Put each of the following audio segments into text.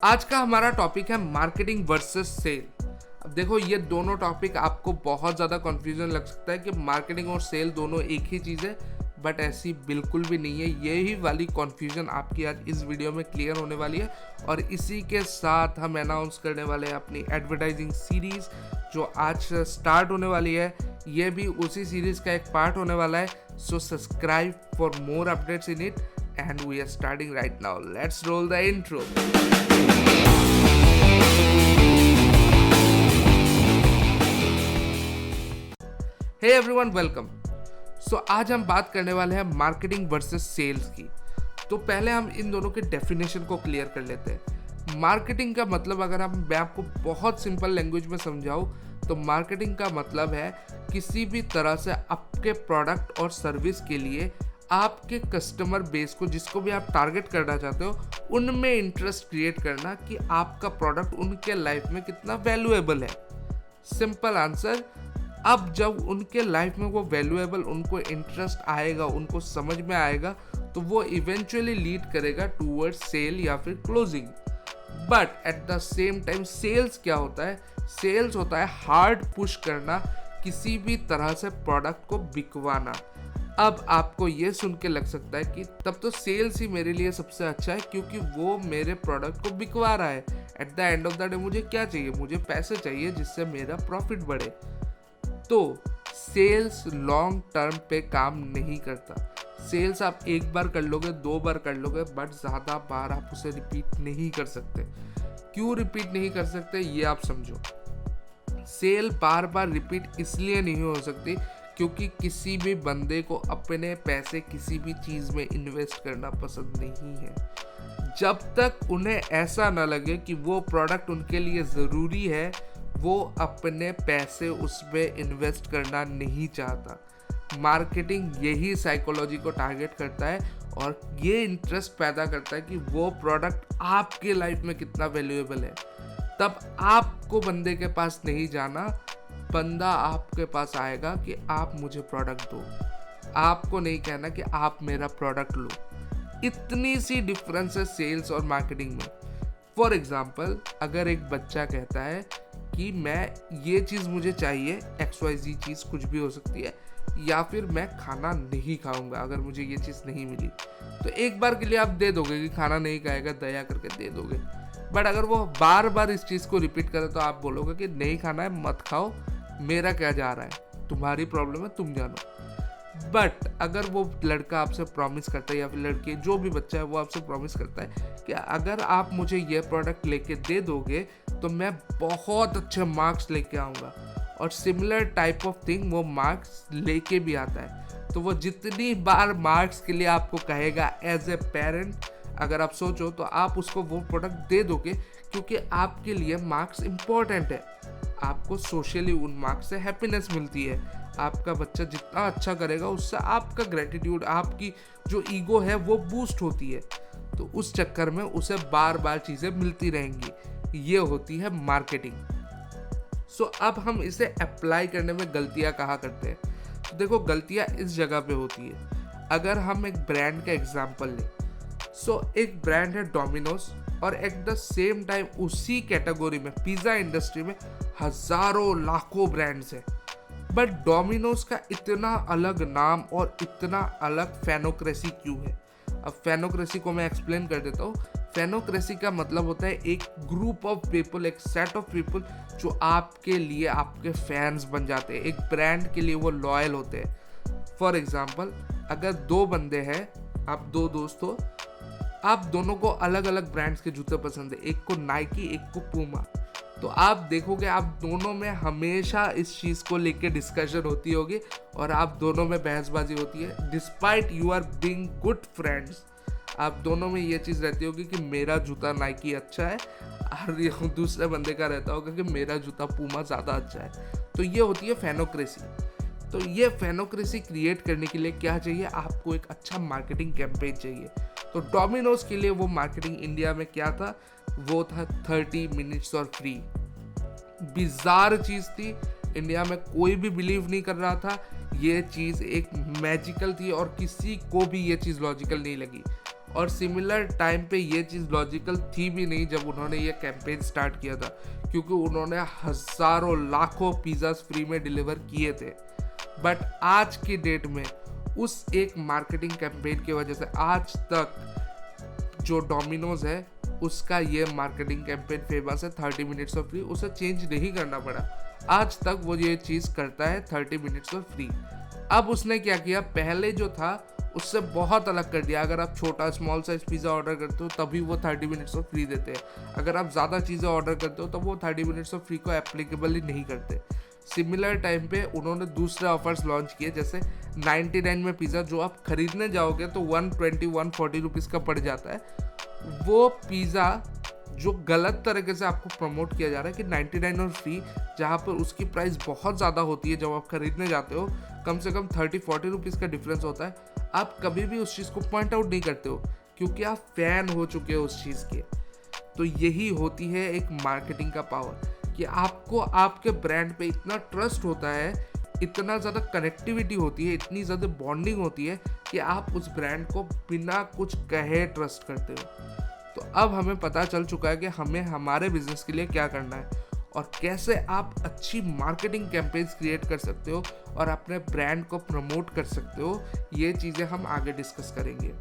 आज का हमारा टॉपिक है मार्केटिंग वर्सेस सेल। अब देखो, ये दोनों टॉपिक आपको बहुत ज़्यादा कंफ्यूजन लग सकता है कि मार्केटिंग और सेल दोनों एक ही चीज़ है, बट ऐसी बिल्कुल भी नहीं है। यही वाली कंफ्यूजन आपकी आज इस वीडियो में क्लियर होने वाली है और इसी के साथ हम अनाउंस करने वाले हैं अपनी एडवर्टाइजिंग सीरीज़ जो आज से स्टार्ट होने वाली है। ये भी उसी सीरीज़ का एक पार्ट होने वाला है। So subscribe for more updates in it and we are starting right now. Let's roll the intro. Hey everyone, welcome. So आज हम बात करने वाले हैं मार्केटिंग वर्सेस सेल्स की। तो पहले हम इन दोनों के डेफिनेशन को क्लियर कर लेते हैं। मार्केटिंग का मतलब, अगर मैं आपको बहुत सिंपल लैंग्वेज में समझाऊं तो मार्केटिंग का मतलब है किसी भी तरह से आपके प्रोडक्ट और सर्विस के लिए आपके कस्टमर बेस को, जिसको भी आप टारगेट करना चाहते हो, उनमें इंटरेस्ट क्रिएट करना कि आपका प्रोडक्ट उनके लाइफ में कितना वैल्यूएबल है। Simple answer. अब जब उनके लाइफ में वो वैल्यूएबल, उनको इंटरेस्ट आएगा, उनको समझ में आएगा, तो वो इवेंचुअली लीड करेगा टूवर्ड्स सेल या फिर closing. But at the same time sales क्या होता है? सेल्स होता है हार्ड पुश करना, किसी भी तरह से प्रोडक्ट को बिकवाना। अब आपको ये सुन के लग सकता है कि तब तो सेल्स ही मेरे लिए सबसे अच्छा है, क्योंकि वो मेरे प्रोडक्ट को बिकवा रहा है। At the end of the day मुझे क्या चाहिए? मुझे पैसे चाहिए जिससे मेरा प्रॉफिट बढ़े। तो सेल्स लॉन्ग टर्म पे काम नहीं करता। सेल्स आप एक बार कर लोगे, 2 बार कर लोगे, बट ज़्यादा बार आप उसे रिपीट नहीं कर सकते। क्यों रिपीट नहीं कर सकते, ये आप समझो। सेल बार बार रिपीट इसलिए नहीं हो सकती क्योंकि किसी भी बंदे को अपने पैसे किसी भी चीज़ में इन्वेस्ट करना पसंद नहीं है। जब तक उन्हें ऐसा ना लगे कि वो प्रोडक्ट उनके लिए ज़रूरी है, वो अपने पैसे उसमें इन्वेस्ट करना नहीं चाहता। मार्केटिंग यही साइकोलॉजी को टारगेट करता है और ये इंटरेस्ट पैदा करता है कि वो प्रोडक्ट आपके लाइफ में कितना वैल्यूएबल है। तब आपको बंदे के पास नहीं जाना, बंदा आपके पास आएगा कि आप मुझे प्रोडक्ट दो। आपको नहीं कहना कि आप मेरा प्रोडक्ट लो। इतनी सी डिफरेंस है सेल्स और मार्केटिंग में। फॉर एग्जाम्पल, अगर एक बच्चा कहता है कि मैं ये चीज़ मुझे चाहिए, XYZ चीज़ कुछ भी हो सकती है, या फिर मैं खाना नहीं खाऊंगा अगर मुझे ये चीज़ नहीं मिली, तो एक बार के लिए आप दे दोगे कि खाना नहीं खाएगा, दया करके दे दोगे। बट अगर वो बार बार इस चीज़ को रिपीट करे तो आप बोलोगे कि नहीं खाना है, मत खाओ, मेरा क्या जा रहा है, तुम्हारी प्रॉब्लम है, तुम जानो। बट अगर वो लड़का आपसे प्रॉमिस करता है, या फिर लड़की, जो भी बच्चा है वो आपसे प्रॉमिस करता है कि अगर आप मुझे ये प्रोडक्ट लेके दे दोगे तो मैं बहुत अच्छे मार्क्स लेके आऊँगा, और सिमिलर टाइप ऑफ थिंग वो मार्क्स लेके भी आता है, तो वो जितनी बार मार्क्स के लिए आपको कहेगा एज ए पेरेंट, अगर आप सोचो तो आप उसको वो प्रोडक्ट दे दोगे, क्योंकि आपके लिए मार्क्स इम्पोर्टेंट है। आपको सोशली उन मार्क्स से हैप्पीनेस मिलती है। आपका बच्चा जितना अच्छा करेगा उससे आपका ग्रेटिट्यूड, आपकी जो ईगो है वो बूस्ट होती है। तो उस चक्कर में उसे बार बार चीज़ें मिलती रहेंगी। ये होती है मार्केटिंग। सो अब हम इसे अप्लाई करने में गलतियाँ कहाँ करते हैं? तो देखो, गलतियाँ इस जगह पे होती है। अगर हम एक ब्रांड का एग्जाम्पल लें, एक ब्रांड है डोमिनोज, और एट द सेम टाइम उसी कैटेगरी में, पिज़्ज़ा इंडस्ट्री में हजारों लाखों ब्रांड्स हैं। बट डोमिनोज का इतना अलग नाम और इतना अलग फेनोक्रेसी क्यों है? अब फेनोक्रेसी को मैं एक्सप्लेन कर देता हूँ। फेनोक्रेसी का मतलब होता है एक ग्रुप ऑफ पीपल, एक सेट ऑफ पीपल जो आपके लिए आपके फैंस बन जाते हैं, एक ब्रांड के लिए वो लॉयल होते हैं। फॉर एग्जाम्पल, अगर 2 बंदे हैं, आप 2 दोस्त हो, आप दोनों को अलग अलग ब्रांड्स के जूते पसंद है, एक को नाइकी, एक को पूमा, तो आप देखोगे आप दोनों में हमेशा इस चीज़ को लेके डिस्कशन होती होगी और आप दोनों में बहसबाजी होती है। Despite you are being good friends, आप दोनों में ये चीज़ रहती होगी कि मेरा जूता नाइकी अच्छा है, और दूसरे बंदे का रहता होगा कि मेरा जूता पूमा ज़्यादा अच्छा है। तो ये होती है फेनोक्रेसी। तो ये फेनोक्रेसी क्रिएट करने के लिए क्या चाहिए? आपको एक अच्छा मार्केटिंग कैंपेन चाहिए। तो डोमिनोज के लिए वो मार्केटिंग इंडिया में क्या था? वो था 30 मिनट्स और फ्री। बिजार चीज़ थी, इंडिया में कोई भी बिलीव नहीं कर रहा था। ये चीज़ एक मैजिकल थी और किसी को भी ये चीज़ लॉजिकल नहीं लगी। और सिमिलर टाइम पे ये चीज़ लॉजिकल थी भी नहीं जब उन्होंने ये कैंपेन स्टार्ट किया था, क्योंकि उन्होंने हज़ारों लाखों पिज़्ज़ाज फ्री में डिलीवर किए थे। बट आज की डेट में उस एक मार्केटिंग कैंपेन की वजह से आज तक जो डोमिनोज है उसका ये मार्केटिंग कैंपेन फेमस है 30 मिनट्स ऑफ फ्री, उसे चेंज नहीं करना पड़ा। आज तक वो ये चीज़ करता है 30 मिनट्स ऑफ फ्री। अब उसने क्या किया, पहले जो था उससे बहुत अलग कर दिया। अगर आप छोटा स्मॉल साइज पिज़्ज़ा ऑर्डर करते हो तभी वो 30 मिनट्स ऑफ फ्री देते हैं। अगर आप ज़्यादा चीज़ें ऑर्डर करते हो तब वो 30 मिनट्स ऑफ फ्री को एप्लीकेबल ही नहीं करते। सिमिलर टाइम पे उन्होंने दूसरे ऑफर्स लॉन्च किए, जैसे 99 में पिज़्ज़ा जो आप खरीदने जाओगे तो 140 रुपीज़ का पड़ जाता है। वो पिज़्ज़ा जो गलत तरीके से आपको प्रमोट किया जा रहा है कि 99 और फ्री, जहाँ पर उसकी प्राइस बहुत ज़्यादा होती है। जब आप खरीदने जाते हो कम से कम 30-40 रुपीज़ का डिफरेंस होता है। आप कभी भी उस चीज़ को पॉइंट आउट नहीं करते हो क्योंकि आप फैन हो चुके हो उस चीज़ के। तो यही होती है एक मार्केटिंग का पावर कि आपको आपके ब्रांड पे इतना ट्रस्ट होता है, इतना ज़्यादा कनेक्टिविटी होती है, इतनी ज़्यादा बॉन्डिंग होती है कि आप उस ब्रांड को बिना कुछ कहे ट्रस्ट करते हो। तो अब हमें पता चल चुका है कि हमें हमारे बिजनेस के लिए क्या करना है और कैसे आप अच्छी मार्केटिंग कैंपेन्स क्रिएट कर सकते हो और अपने ब्रांड को प्रमोट कर सकते हो। ये चीज़ें हम आगे डिस्कस करेंगे।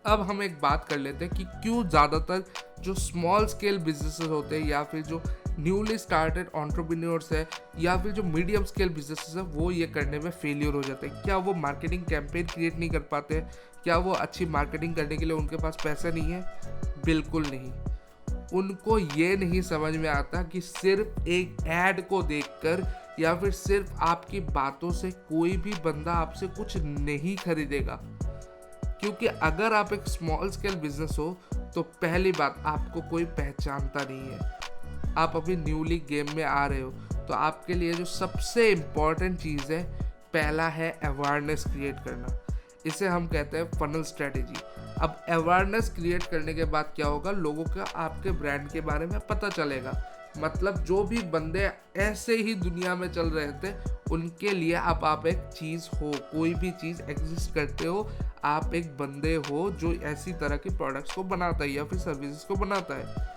अब हम एक बात कर लेते हैं कि क्यों ज़्यादातर जो स्मॉल स्केल बिजनेसेस होते हैं या फिर जो न्यूली स्टार्टेड एंटरप्रेन्योर्स है या फिर जो मीडियम स्केल बिजनेसेस है वो ये करने में फेलियर हो जाते हैं। क्या वो मार्केटिंग कैंपेन क्रिएट नहीं कर पाते हैं? क्या वो अच्छी मार्केटिंग करने के लिए उनके पास पैसा नहीं है? बिल्कुल नहीं। उनको ये नहीं समझ में आता कि सिर्फ एक ऐड को देखकर या फिर सिर्फ आपकी बातों से कोई भी बंदा आपसे कुछ नहीं खरीदेगा। क्योंकि अगर आप एक स्मॉल स्केल बिजनेस हो तो पहली बात आपको कोई पहचानता नहीं है। आप अभी न्यूली गेम में आ रहे हो तो आपके लिए जो सबसे इम्पॉर्टेंट चीज़ है, पहला है अवेयरनेस क्रिएट करना। इसे हम कहते हैं फनल स्ट्रेटेजी। अब अवेयरनेस क्रिएट करने के बाद क्या होगा, लोगों का आपके ब्रांड के बारे में पता चलेगा। मतलब जो भी बंदे ऐसे ही दुनिया में चल रहे थे उनके लिए अब आप एक चीज़ हो, कोई भी चीज़ एग्जिस्ट करते हो, आप एक बंदे हो जो ऐसी तरह के प्रोडक्ट्स को बनाता है या फिर सर्विसेज को बनाता है।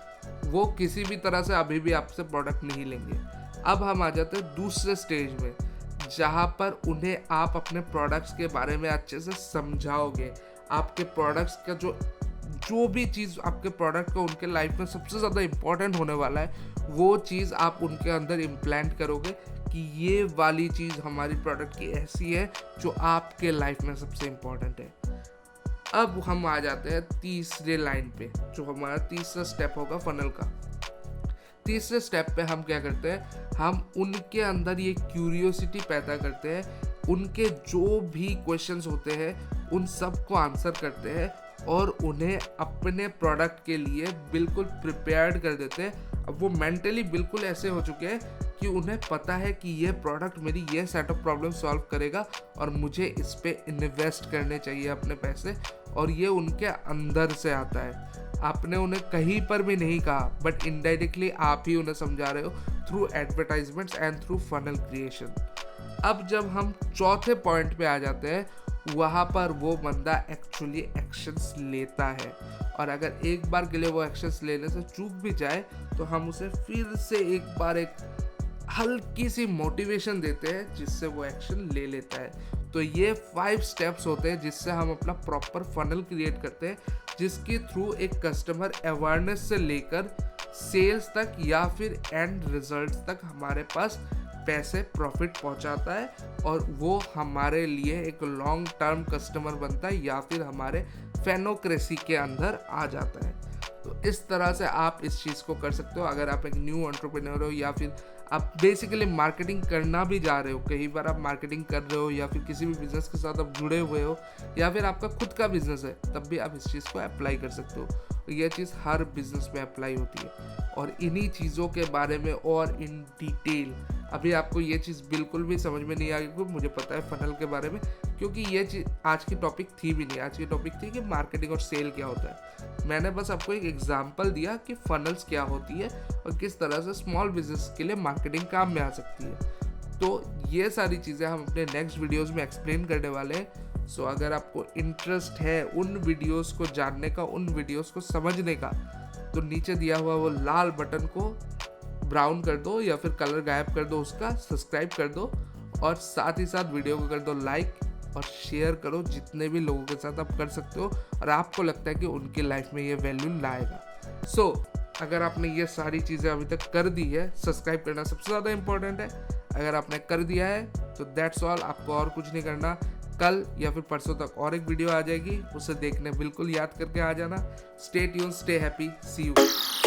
वो किसी भी तरह से अभी भी आपसे प्रोडक्ट नहीं लेंगे। अब हम आ जाते हैं दूसरे स्टेज में, जहाँ पर उन्हें आप अपने प्रोडक्ट्स के बारे में अच्छे से समझाओगे। आपके प्रोडक्ट्स का जो भी चीज़ आपके प्रोडक्ट को उनके लाइफ में सबसे ज़्यादा इम्पॉर्टेंट होने वाला है वो चीज़ आप उनके अंदर इम्प्लांट करोगे कि ये वाली चीज़ हमारी प्रोडक्ट की ऐसी है जो आपके लाइफ में सबसे इम्पॉर्टेंट है। अब हम आ जाते हैं तीसरे लाइन पे, जो हमारा तीसरा स्टेप होगा फनल का। तीसरे स्टेप पे हम क्या करते हैं, हम उनके अंदर ये क्यूरियोसिटी पैदा करते हैं। उनके जो भी क्वेश्चंस होते हैं उन सब को आंसर करते हैं और उन्हें अपने प्रोडक्ट के लिए बिल्कुल प्रिपेयर्ड कर देते हैं। अब वो मेंटली बिल्कुल ऐसे हो चुके हैं कि उन्हें पता है कि ये प्रोडक्ट मेरी ये सेट ऑफ प्रॉब्लम सॉल्व करेगा और मुझे इस पे इन्वेस्ट करने चाहिए अपने पैसे, और ये उनके अंदर से आता है। आपने उन्हें कहीं पर भी नहीं कहा बट इनडायरेक्टली आप ही उन्हें समझा रहे हो through advertisements and through funnel creation. अब जब हम चौथे पॉइंट पे आ जाते हैं, वहाँ पर वो बंदा एक्चुअली एक्शंस लेता है, और अगर एक बार के लिए वो एक्शंस लेने से चूक भी जाए तो हम उसे फिर से एक बार एक हल्की सी मोटिवेशन देते हैं जिससे वो एक्शन ले लेता है। तो ये 5 स्टेप्स होते हैं जिससे हम अपना प्रॉपर फनल क्रिएट करते हैं, जिसके थ्रू एक कस्टमर अवेयरनेस से लेकर सेल्स तक या फिर एंड रिजल्ट्स तक हमारे पास पैसे प्रॉफिट पहुंचाता है और वो हमारे लिए एक लॉन्ग टर्म कस्टमर बनता है या फिर हमारे फैनोक्रेसी के अंदर आ जाता है। तो इस तरह से आप इस चीज़ को कर सकते हो। अगर आप एक न्यू एंटरप्रेन्योर हो या फिर आप बेसिकली मार्केटिंग करना भी जा रहे हो, कई बार आप मार्केटिंग कर रहे हो या फिर किसी भी बिजनेस के साथ आप जुड़े हुए हो या फिर आपका खुद का बिजनेस है, तब भी आप इस चीज़ को अप्लाई कर सकते हो। यह चीज़ हर बिजनेस में अप्लाई होती है और इन्हीं चीज़ों के बारे में और इन डिटेल अभी आपको ये चीज़ बिल्कुल भी समझ में नहीं आएगी, मुझे पता है फनल के बारे में, क्योंकि ये चीज़ आज की टॉपिक थी भी नहीं। आज की टॉपिक थी कि मार्केटिंग और सेल क्या होता है। मैंने बस आपको एक एग्जांपल दिया कि फनल्स क्या होती है और किस तरह से स्मॉल बिजनेस के लिए मार्केटिंग काम में आ सकती है। तो ये सारी चीज़ें हम अपने नेक्स्ट वीडियोज़ में एक्सप्लेन करने वाले हैं। सो अगर आपको इंटरेस्ट है उन वीडियोस को जानने का, उन वीडियोस को समझने का, तो नीचे दिया हुआ वो लाल बटन को ब्राउन कर दो या फिर कलर गायब कर दो उसका, सब्सक्राइब कर दो और साथ ही साथ वीडियो को कर दो लाइक और शेयर करो जितने भी लोगों के साथ आप कर सकते हो और आपको लगता है कि उनकी लाइफ में ये वैल्यू लाएगा। सो अगर आपने ये सारी चीज़ें अभी तक कर दी है, सब्सक्राइब करना सबसे ज़्यादा इंपॉर्टेंट है। अगर आपने कर दिया है तो दैट्स ऑल, आपको और कुछ नहीं करना। कल या फिर परसों तक और एक वीडियो आ जाएगी, उसे देखने बिल्कुल याद करके आ जाना। Stay tune, stay happy, see you.